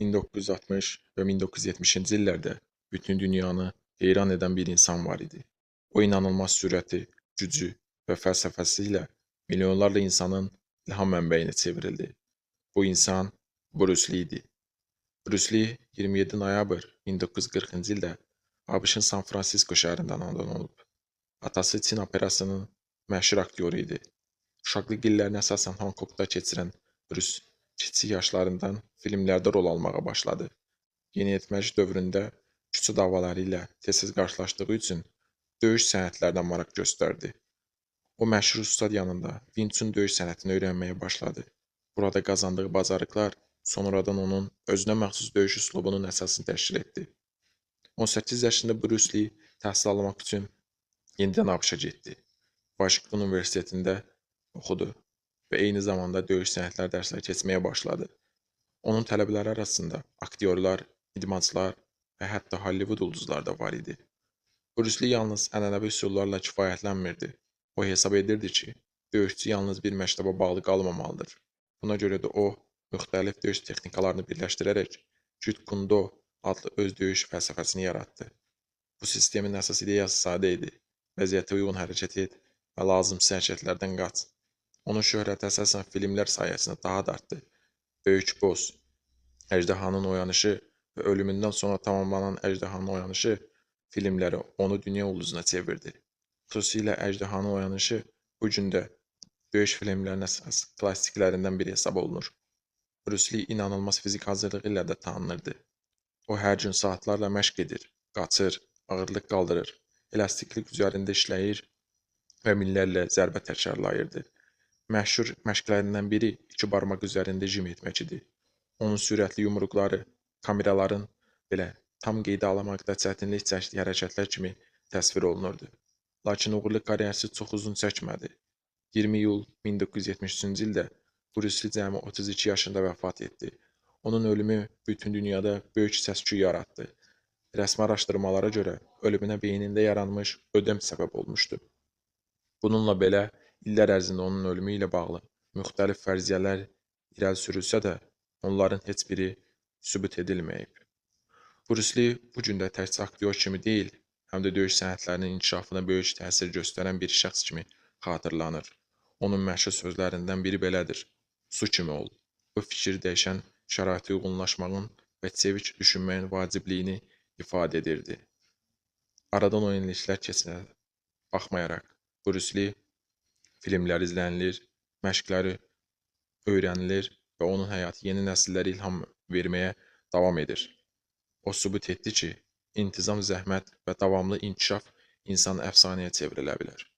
1960 və 1970-ci illərdə bütün dünyanı heyran edən bir insan var idi. O inanılmaz sürəti, gücü və fəlsəfəsi ilə milyonlarla insanın ilham mənbəyinə çevrildi. Bu insan Bruce Lee idi. Bruce Lee 27 noyabr 1940-cı ildə ABŞ-ın San Fransisko şəhərində anadan olub. Atası Çin operasının məşhur aktyoru idi. Uşaqlıq illərini əsasən Honkonqda keçirən Bruce kiçik yaşlarından filmlərdə rol almağa başladı. Yeniyetməlik dövründə küçü davaları ilə tez-tez qarşılaşdığı üçün döyüş sənətlərinə maraq göstərdi. O məşhur ustad yanında Wing Chun döyüş sənətini öyrənməyə başladı. Burada qazandığı bacarıqlar sonradan onun özünə məxsus döyüş üslubunun əsasını təşkil etdi. 18 yaşında Bruce Lee təhsil almaq üçün yenidən ABŞ-a getdi. Washington Universitetində oxudu və eyni zamanda döyüş sənətləri dərsləri keçməyə başladı. Onun tələbələri arasında aktyorlar, idmançılar və hətta Hollywood ulduzları da var idi. Bruce Lee yalnız ənənəvi üsullarla kifayətlənmirdi. O hesab edirdi ki, döyüşçü yalnız bir məktəbə bağlı qalmamalıdır. Buna görə də o, müxtəlif döyüş texnikalarını birləşdirərək Jeet Kune Do adlı öz döyüş fəlsəfəsini yaratdı. Bu sistemin əsas ideyası sadə idi. Vəziyyətə uyğun hərəkət et və lazımsız hərəkətlərdən qaç. Onun şöhrəti əsasən filmlər sayəsində daha da artdı. Böyük Boss, Əjdahanın Oyanışı və ölümündən sonra tamamlanan Əjdahanın Oyanışı filmləri onu dünya ulduzuna çevirdi. Xüsusilə Əjdahanın Oyanışı bu gün də döyüş filmlərinin əsas klassiklərindən biri hesab olunur. Bruce Lee inanılmaz fizik hazırlığı ilə də tanınırdı. O hər gün saatlarla məşq edir, qaçır, ağırlıq qaldırır, elastiklik üzərində işləyir və minlərlə zərbə təkrarlayırdı. Məşhur məşqlərindən biri iki barmaq üzərində jim etmək idi. Onun sürətli yumruqları kameraların belə tam qeydə almaqda çətinlik çəkdiyi hərəkətlər kimi təsvir olunurdu. Lakin uğurlu karyerası çox uzun çəkmədi. 20 iyul 1973-cü ildə Bruce Lee cəmi 32 yaşında vəfat etdi. Onun ölümü bütün dünyada böyük səs-küy yaratdı. Rəsmi araşdırmalara görə ölümünə beynində yaranmış ödəm səbəb olmuşdu. Bununla belə, illər ərzində onun ölümü ilə bağlı müxtəlif fərziyyələr irəli sürülsə də, onların heç biri sübut edilməyib. Bruce Lee bu gün də təkcə aktyor kimi deyil, həm də döyüş sənətlərinin inkişafına böyük təsir göstərən bir şəxs kimi xatırlanır. Onun məşhur sözlərindən biri belədir: "Su kimi ol." Bu fikir dəyişən şəraitə uyğunlaşmağın və çevik düşünməyin vacibliyini ifadə edirdi. Aradan o illiklər keçinə baxmayaraq, Bruce Lee filmləri izlənilir, məşqləri öyrənilir və onun həyatı yeni nəsillərə ilham verməyə davam edir. O sübut etdi ki, intizam, zəhmət və davamlı inkişaf insanı əfsanəyə çevrilə bilər.